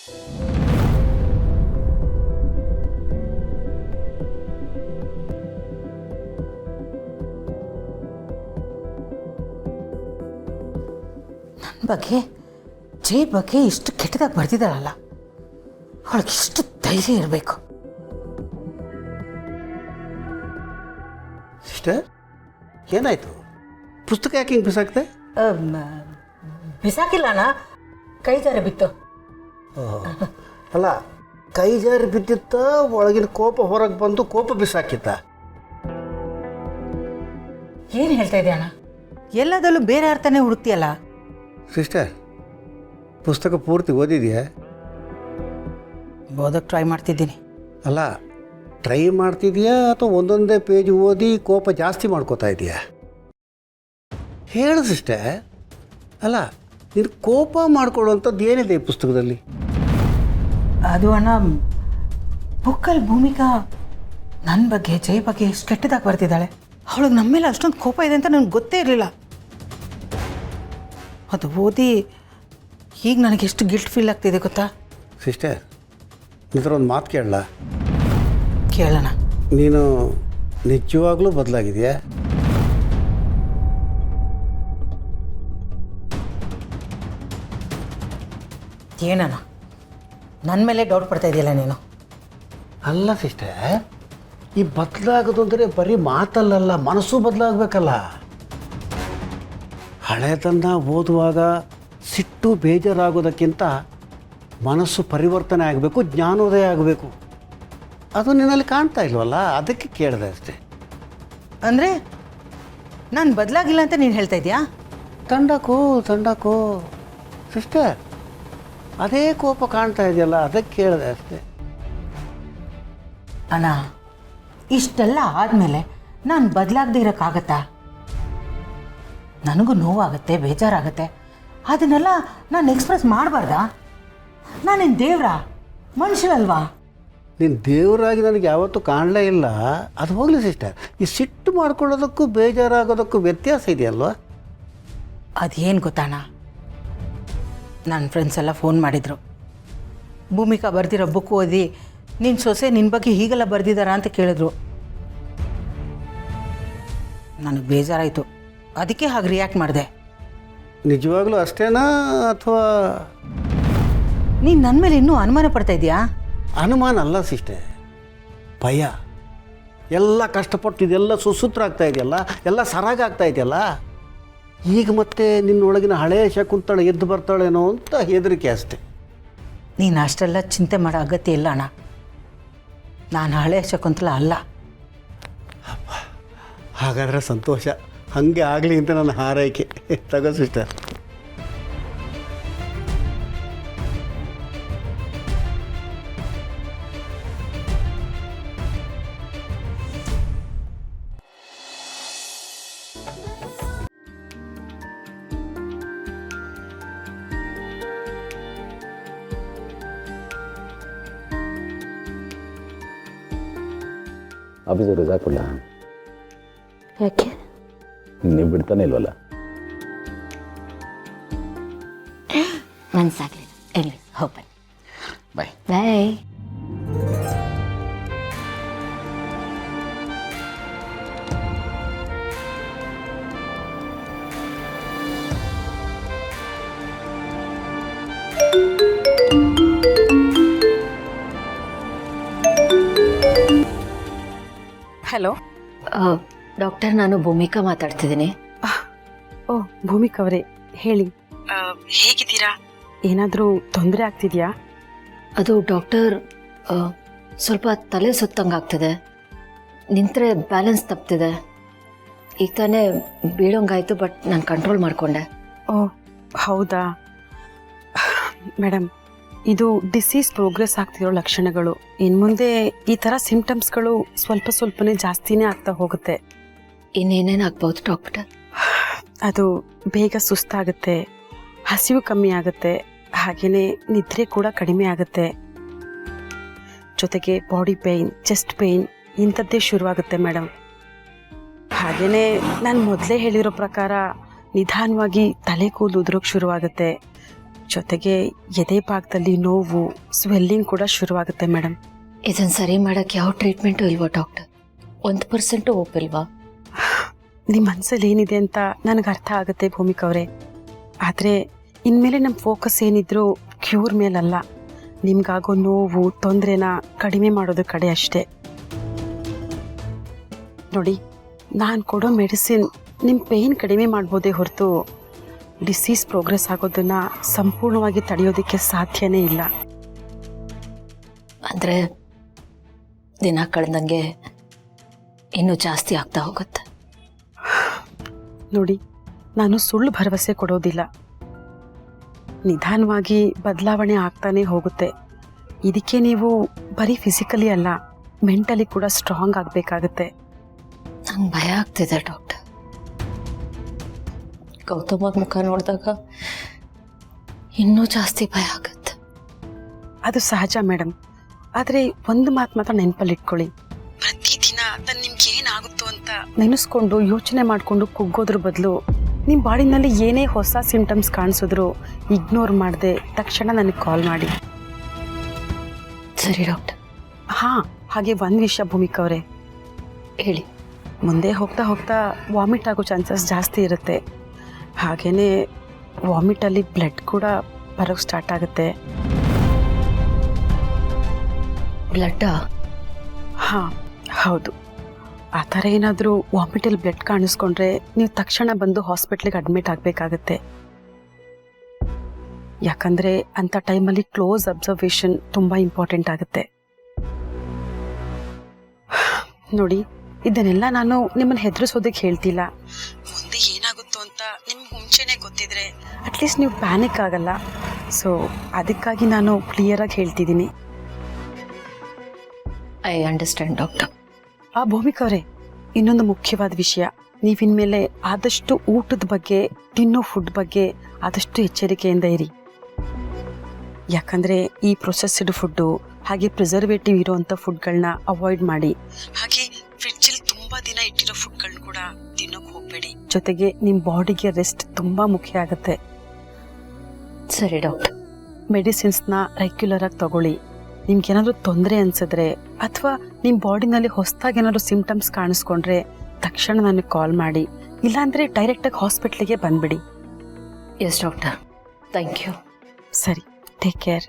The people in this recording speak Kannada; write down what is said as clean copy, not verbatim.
ನನ್ನ ಬಗ್ಗೆ ಜೈ ಬಗ್ಗೆ ಇಷ್ಟು ಕೆಟ್ಟದಾಗಿ ಬರ್ತಿದ್ದಾಳಲ್ಲ, ಅವಳಿಗೆ ಇಷ್ಟು ಧೈರ್ಯ ಇರಬೇಕು. ಸಿಸ್ಟರ್, ಏನಾಯ್ತು? ಪುಸ್ತಕ ಯಾಕೆ ಹಿಂಗೆ ಬಿಸಾಕ್ತೆ? ಬಿಸಾಕಿಲ್ಲ ಅಣ್ಣ, ಕೈ ಜಾರಿ ಬಿತ್ತು. ಅಲ್ಲ, ಕೈ ಜಾರಿ ಬಿದ್ದಿತ್ತ, ಒಳಗಿನ ಕೋಪ ಹೊರಗೆ ಬಂದು ಕೋಪ ಬಿಸಾಕಿತ್ತ? ಏನು ಹೇಳ್ತಾ ಇದೆಯಾ ಅಣ್ಣ? ಎಲ್ಲದಲ್ಲೂ ಬೇರೆ ಅರ್ಥನೇ ಹುಡುಕ್ತಿಯಲ್ಲ. ಸಿಸ್ಟರ್, ಪುಸ್ತಕ ಪೂರ್ತಿ ಓದಿದೆಯಾ? ಓದೋಕ್ಕೆ ಟ್ರೈ ಮಾಡ್ತಿದ್ದೀನಿ. ಅಲ್ಲ, ಟ್ರೈ ಮಾಡ್ತಿದೀಯಾ ಅಥವಾ ಒಂದೊಂದೇ ಪೇಜ್ ಓದಿ ಕೋಪ ಜಾಸ್ತಿ ಮಾಡ್ಕೋತಾ ಇದೆಯಾ? ಹೇಳು ಸಿಸ್ಟರ್. ಅಲ್ಲ, ನೀನು ಕೋಪ ಮಾಡ್ಕೊಳ್ಳುವಂಥದ್ದು ಏನಿದೆ ಈ ಪುಸ್ತಕದಲ್ಲಿ? ಅದು ಅಣ್ಣ, ಬುಕ್ಕಲ್ಲಿ ಭೂಮಿಕಾ ನನ್ನ ಬಗ್ಗೆ ಜೈ ಬಗ್ಗೆ ಎಷ್ಟು ಕೆಟ್ಟದಾಗಿ ಬರ್ತಿದ್ದಾಳೆ. ಅವಳಿಗೆ ನಮ್ಮ ಮೇಲೆ ಅಷ್ಟೊಂದು ಕೋಪ ಇದೆ ಅಂತ ನನಗೆ ಗೊತ್ತೇ ಇರಲಿಲ್ಲ. ಅದು ಓದಿ ಈಗ ನನಗೆ ಎಷ್ಟು ಗಿಲ್ಟ್ ಫೀಲ್ ಆಗ್ತಿದೆ ಗೊತ್ತಾ? ಸಿಸ್ಟರ್, ಇದರ ಒಂದು ಮಾತು ಕೇಳಲ್ಲ? ಕೇಳೋಣ. ನೀನು ನಿಜವಾಗ್ಲೂ ಬದಲಾಗಿದೆಯಾ? ಏನಣ್ಣ ನನ್ನ ಮೇಲೆ ಡೌಟ್ ಪಡ್ತಾ ಇದೆಯಲ್ಲ ನೀನು? ಅಲ್ಲ ಸಿಸ್ಟರ್, ಈ ಬದಲಾಗೋದು ಅಂದರೆ ಬರೀ ಮಾತಲ್ಲಲ್ಲ, ಮನಸ್ಸು ಬದಲಾಗಬೇಕಲ್ಲ. ಹಳೆದನ್ನು ಓದುವಾಗ ಸಿಟ್ಟು ಬೇಜಾರಾಗೋದಕ್ಕಿಂತ ಮನಸ್ಸು ಪರಿವರ್ತನೆ ಆಗಬೇಕು, ಜ್ಞಾನೋದಯ ಆಗಬೇಕು. ಅದು ನಿನ್ನಲ್ಲಿ ಕಾಣ್ತಾ ಇಲ್ವಲ್ಲ, ಅದಕ್ಕೆ ಕೇಳಿದೆ ಅಷ್ಟೇ. ಅಂದರೆ ನಾನು ಬದಲಾಗಿಲ್ಲ ಅಂತ ನೀನು ಹೇಳ್ತಾ ಇದೆಯಾ? ತಂಡಕ್ಕೋ ಸಿಸ್ಟರ್, ಅದೇ ಕೋಪ ಕಾಣ್ತಾ ಇದೆಯಲ್ಲ, ಅದಕ್ಕೆ ಕೇಳಿದೆ ಅಷ್ಟೇ. ಅಣ್ಣ, ಇಷ್ಟೆಲ್ಲ ಆದಮೇಲೆ ನಾನು ಬದಲಾಗದೆ ಇರೋಕ್ಕಾಗತ್ತಾ? ನನಗೂ ನೋವಾಗುತ್ತೆ, ಬೇಜಾರಾಗುತ್ತೆ. ಅದನ್ನೆಲ್ಲ ನಾನು ಎಕ್ಸ್ಪ್ರೆಸ್ ಮಾಡಬಾರ್ದಾ? ನಾನೇನು ದೇವ್ರ, ಮನುಷ್ಯರಲ್ವಾ? ನೀನು ದೇವರಾಗಿ ನನಗೆ ಯಾವತ್ತೂ ಕಾಣಲೇ ಇಲ್ಲ. ಅದು ಹೋಗಲಿ ಸಿಸ್ಟರ್, ಈ ಸಿಟ್ಟು ಮಾಡ್ಕೊಳ್ಳೋದಕ್ಕೂ ಬೇಜಾರಾಗೋದಕ್ಕೂ ವ್ಯತ್ಯಾಸ ಇದೆಯಲ್ವ? ಅದೇನು ಗೊತ್ತಣ್ಣ, ನನ್ನ ಫ್ರೆಂಡ್ಸ್ ಎಲ್ಲ ಫೋನ್ ಮಾಡಿದರು. ಭೂಮಿಕಾ ಬರ್ದಿರೋ ಬುಕ್ ಓದಿ ನಿನ್ನ ಸೊಸೆ ನಿನ್ನ ಬಗ್ಗೆ ಹೀಗೆಲ್ಲ ಬರ್ದಿದ್ದಾರಾ ಅಂತ ಕೇಳಿದ್ರು. ನನಗೆ ಬೇಜಾರಾಯಿತು, ಅದಕ್ಕೆ ಹಾಗೆ ರಿಯಾಕ್ಟ್ ಮಾಡಿದೆ. ನಿಜವಾಗ್ಲೂ ಅಷ್ಟೇನಾ ಅಥವಾ ನೀನು ನನ್ನ ಮೇಲೆ ಇನ್ನೂ ಅನುಮಾನ ಪಡ್ತಾ ಇದೆಯಾ? ಅನುಮಾನ ಅಲ್ಲ ಸಿಸ್ಟರ್, ಭಯ. ಎಲ್ಲ ಕಷ್ಟಪಟ್ಟು ಇದೆಲ್ಲ ಸುಸೂತ್ರ ಆಗ್ತಾ ಇದೆಯಲ್ಲ, ಎಲ್ಲ ಸರಾಗಾಗ್ತಾ ಇದೆಯಲ್ಲ, ಈಗ ಮತ್ತೆ ನಿನ್ನೊಳಗಿನ ಹಳೆಯ ಶಕುಂತಳೆ ಎದ್ದು ಬರ್ತಾಳೇನೋ ಅಂತ ಹೆದರಿಕೆ ಅಷ್ಟೆ. ನೀನು ಅಷ್ಟೆಲ್ಲ ಚಿಂತೆ ಮಾಡೋ ಅಗತ್ಯ ಇಲ್ಲ ಅಣ್ಣ. ನಾನು ಹಳೆಯ ಶಕುಂತಲ ಅಲ್ಲ. ಹಾಗಾದರೆ ಸಂತೋಷ, ಹಾಗೆ ಆಗಲಿ ಅಂತ ನನ್ನ ಹಾರೈಕೆ. ತಗೋ ಸಿಸ್ಟರ್. ಆಫೀಸು ರಜಾ ಕೊಡಲ? ಯಾಕೆ? ನೀವು ಬಿಡ್ತಾನೆ ಇಲ್ವಲ್ಲ? ಮನ್ಸಾಗ್ಲಿಲ್ಲ. ಎಲ್ಲಿ ಹೋಗ್ಬನ್ನಿ. ಬಾಯ್ ಬಾಯ್. ಹಲೋ ಡಾಕ್ಟರ್, ನಾನು ಭೂಮಿಕಾ ಮಾತಾಡ್ತಿದ್ದೀನಿ. ಓ ಭೂಮಿಕಾ ಅವರೇ, ಹೇಳಿ. ಹೇಗಿದ್ದೀರಾ? ಏನಾದರೂ ತೊಂದರೆ ಆಗ್ತಿದ್ಯಾ? ಅದು ಡಾಕ್ಟರ್, ಸ್ವಲ್ಪ ತಲೆ ಸುತ್ತಂಗಾಗ್ತಿದೆ, ನಿಂತರೆ ಬ್ಯಾಲೆನ್ಸ್ ತಪ್ತಿದೆ. ಈಗ ತಾನೇ ಬೀಳೋಂಗಾಯ್ತು, ಬಟ್ ನಾನು ಕಂಟ್ರೋಲ್ ಮಾಡಿಕೊಂಡೆ. ಓ ಹೌದಾ ಮೇಡಮ್, ಇದು ಡಿಸೀಸ್ ಪ್ರೋಗ್ರೆಸ್ ಆಗ್ತಿರೋ ಲಕ್ಷಣಗಳು. ಇನ್ನು ಮುಂದೆ ಈ ಥರ ಸಿಂಪ್ಟಮ್ಸ್ಗಳು ಸ್ವಲ್ಪನೇ ಜಾಸ್ತಿನೇ ಆಗ್ತಾ ಹೋಗುತ್ತೆ. ಇನ್ನೇನೇನು ಆಗ್ಬೋದು ಡಾಕ್ಟರ್? ಅದು ಬೇಗ ಸುಸ್ತಾಗುತ್ತೆ, ಹಸಿವು ಕಮ್ಮಿ ಆಗುತ್ತೆ, ಹಾಗೆಯೇ ನಿದ್ರೆ ಕೂಡ ಕಡಿಮೆ ಆಗುತ್ತೆ. ಜೊತೆಗೆ ಬಾಡಿ ಪೇಯ್ನ್, ಚೆಸ್ಟ್ ಪೇಯ್ನ್ ಇಂಥದ್ದೇ ಶುರುವಾಗುತ್ತೆ ಮೇಡಮ್. ಹಾಗೆಯೇ ನಾನು ಮೊದಲೇ ಹೇಳಿರೋ ಪ್ರಕಾರ ನಿಧಾನವಾಗಿ ತಲೆ ಕೂದಲು ಉದುರೋಕ್ಕೆ ಶುರುವಾಗುತ್ತೆ. ಜೊತೆಗೆ ಎದೆ ಭಾಗದಲ್ಲಿ ನೋವು ಸ್ವೆಲ್ಲಿಂಗ್ ಕೂಡ ಶುರುವಾಗುತ್ತೆ ಮೇಡಮ್. ಇದನ್ನು ಸರಿ ಮಾಡೋಕ್ಕೆ ಯಾವ ಟ್ರೀಟ್ಮೆಂಟು ಇಲ್ವಾ ಡಾಕ್ಟರ್? 1% ಒಪ್ಪಿಲ್ವಾ? ನಿಮ್ಮ ಮನಸ್ಸಲ್ಲಿ ಏನಿದೆ ಅಂತ ನನಗೆ ಅರ್ಥ ಆಗುತ್ತೆ ಭೂಮಿಕಾ ಅವರೇ. ಆದರೆ ಇನ್ಮೇಲೆ ನಮ್ಮ ಫೋಕಸ್ ಏನಿದ್ರು ಕ್ಯೂರ್ ಮೇಲಲ್ಲ, ನಿಮ್ಗಾಗೋ ನೋವು ತೊಂದರೆನ ಕಡಿಮೆ ಮಾಡೋದ್ರ ಕಡೆ ಅಷ್ಟೇ. ನೋಡಿ, ನಾನು ಕೊಡೋ ಮೆಡಿಸಿನ್ ನಿಮ್ಮ ಪೇಯ್ನ್ ಕಡಿಮೆ ಮಾಡ್ಬೋದೇ ಹೊರತು ಡಿಸೀಸ್ ಪ್ರೋಗ್ರೆಸ್ ಆಗೋದನ್ನು ಸಂಪೂರ್ಣವಾಗಿ ತಡೆಯೋದಕ್ಕೆ ಸಾಧ್ಯನೇ ಇಲ್ಲ. ಅಂದರೆ ದಿನ ಕಳೆದಂಗೆ ಇನ್ನೂ ಜಾಸ್ತಿ ಆಗ್ತಾ ಹೋಗುತ್ತೆ. ನೋಡಿ, ನಾನು ಸುಳ್ಳು ಭರವಸೆ ಕೊಡೋದಿಲ್ಲ. ನಿಧಾನವಾಗಿ ಬದಲಾವಣೆ ಆಗ್ತಾನೆ ಹೋಗುತ್ತೆ. ಇದಕ್ಕೆ ನೀವು ಬರೀ ಫಿಸಿಕಲಿ ಅಲ್ಲ, ಮೆಂಟಲಿ ಕೂಡ ಸ್ಟ್ರಾಂಗ್ ಆಗಬೇಕಾಗತ್ತೆ. ನಂಗೆ ಭಯ ಆಗ್ತಿದೆ ಡಾಕ್ಟರ್. ಗೌತಮ್ ಅವ್ರ ಮುಖ ನೋಡಿದಾಗ ಇನ್ನೂ ಜಾಸ್ತಿ ಭಯ ಆಗುತ್ತೆ. ಅದು ಸಹಜ ಮೇಡಮ್. ಆದರೆ ಒಂದು ಮಾತು ಮಾತ್ರ ನೆನಪಲ್ಲಿ ಇಟ್ಕೊಳ್ಳಿ, ಪ್ರತಿದಿನ ನಿಮ್ಗೆ ಏನಾಗುತ್ತೋ ಅಂತ ನೆನೆಸ್ಕೊಂಡು ಯೋಚನೆ ಮಾಡಿಕೊಂಡು ಕುಗ್ಗೋದ್ರ ಬದಲು ನಿಮ್ಮ ಬಾಡಿನಲ್ಲಿ ಏನೇ ಹೊಸ ಸಿಂಟಮ್ಸ್ ಕಾಣಿಸಿದ್ರು ಇಗ್ನೋರ್ ಮಾಡದೆ ತಕ್ಷಣ ನನಗೆ ಕಾಲ್ ಮಾಡಿ. ಸರಿ ಡಾಕ್ಟರ್. ಹಾಂ, ಹಾಗೆ ಒಂದು ವಿಷಯ ಭೂಮಿಕಾ ಅವರೇ, ಹೇಳಿ. ಮುಂದೆ ಹೋಗ್ತಾ ಹೋಗ್ತಾ ವಾಮಿಟ್ ಆಗೋ ಚಾನ್ಸಸ್ ಜಾಸ್ತಿ ಇರುತ್ತೆ. ಹಾಗೆಯೇ ವಾಮಿಟಲ್ಲಿ ಬ್ಲಡ್ ಕೂಡ ಬರೋಕ್ಕೆ ಸ್ಟಾರ್ಟ್ ಆಗುತ್ತೆ. ಬ್ಲಡ್ಡಾ? ಹಾಂ, ಹೌದು. ಆ ಥರ ಏನಾದರೂ ವಾಮಿಟಲ್ಲಿ ಬ್ಲಡ್ ಕಾಣಿಸ್ಕೊಂಡ್ರೆ ನೀವು ತಕ್ಷಣ ಬಂದು ಹಾಸ್ಪಿಟ್ಲಿಗೆ ಅಡ್ಮಿಟ್ ಆಗಬೇಕಾಗತ್ತೆ. ಯಾಕಂದರೆ ಅಂಥ ಟೈಮಲ್ಲಿ ಕ್ಲೋಸ್ ಅಬ್ಸರ್ವೇಷನ್ ತುಂಬ ಇಂಪಾರ್ಟೆಂಟ್ ಆಗುತ್ತೆ. ನೋಡಿ, ಇದನ್ನೆಲ್ಲ ನಾನು ನಿಮ್ಮನ್ನು ಹೆದರಿಸೋದಕ್ಕೆ ಹೇಳ್ತಿಲ್ಲ. ಮುಂದೆ ಏನಾಗುತ್ತೋ ಅಂತ ನಿಮ್ಗೆ ಮುಂಚೆನೇ ಗೊತ್ತಿದ್ರೆ ಅಟ್ಲೀಸ್ಟ್ ನೀವು ಪ್ಯಾನಿಕ್ ಆಗಲ್ಲ. ಸೊ ಅದಕ್ಕಾಗಿ ನಾನು ಕ್ಲಿಯರಾಗಿ ಹೇಳ್ತಿದ್ದೀನಿ. I understand doctor. ಭೂಮಿಕಾ ಅವರೇ, ಇನ್ನೊಂದು ಮುಖ್ಯವಾದ ವಿಷಯ, ನೀವಿನ್ಮೇಲೆ ಆದಷ್ಟು ಊಟದ ಬಗ್ಗೆ, ತಿನ್ನೋ ಫುಡ್ ಬಗ್ಗೆ ಆದಷ್ಟು ಎಚ್ಚರಿಕೆಯಿಂದ ಇರಿ. ಯಾಕಂದರೆ ಈ ಪ್ರೊಸೆಸ್ಡ್ ಫುಡ್ಡು ಹಾಗೆ ಪ್ರಿಸರ್ವೇಟಿವ್ ಇರೋವಂಥ ಫುಡ್ಗಳನ್ನ ಅವಾಯ್ಡ್ ಮಾಡಿ. ಹಾಗೆ ಫ್ರಿಡ್ಜಲ್ಲಿ ತುಂಬ ದಿನ ಇಟ್ಟಿರೋ ಫುಡ್ಗಳನ್ನ ಕೂಡ ತಿನ್ನೋಕೆ ಹೋಗಬೇಡಿ. ಜೊತೆಗೆ ನಿಮ್ಮ ಬಾಡಿಗೆ ರೆಸ್ಟ್ ತುಂಬ ಮುಖ್ಯ ಆಗುತ್ತೆ. ಸರಿ ಡಾಕ್ಟರ್. ಮೆಡಿಸಿನ್ಸ್ನ ರೆಗ್ಯುಲರಾಗಿ ತಗೊಳ್ಳಿ. ನಿಮ್ಗೇನಾದರೂ ತೊಂದರೆ ಅನಿಸಿದ್ರೆ ಅಥವಾ ನಿಮ್ಮ ಬಾಡಿನಲ್ಲಿ ಹೊಸದಾಗಿ ಏನಾದರೂ ಸಿಂಪ್ಟಮ್ಸ್ ಕಾಣಿಸ್ಕೊಂಡ್ರೆ ತಕ್ಷಣ ನನಗೆ ಕಾಲ್ ಮಾಡಿ. ಇಲ್ಲಾಂದರೆ ಡೈರೆಕ್ಟಾಗಿ ಹಾಸ್ಪಿಟ್ಲಿಗೆ ಬಂದುಬಿಡಿ. Yes doctor, thank you. ಸರಿ, ಟೇಕ್ ಕೇರ್.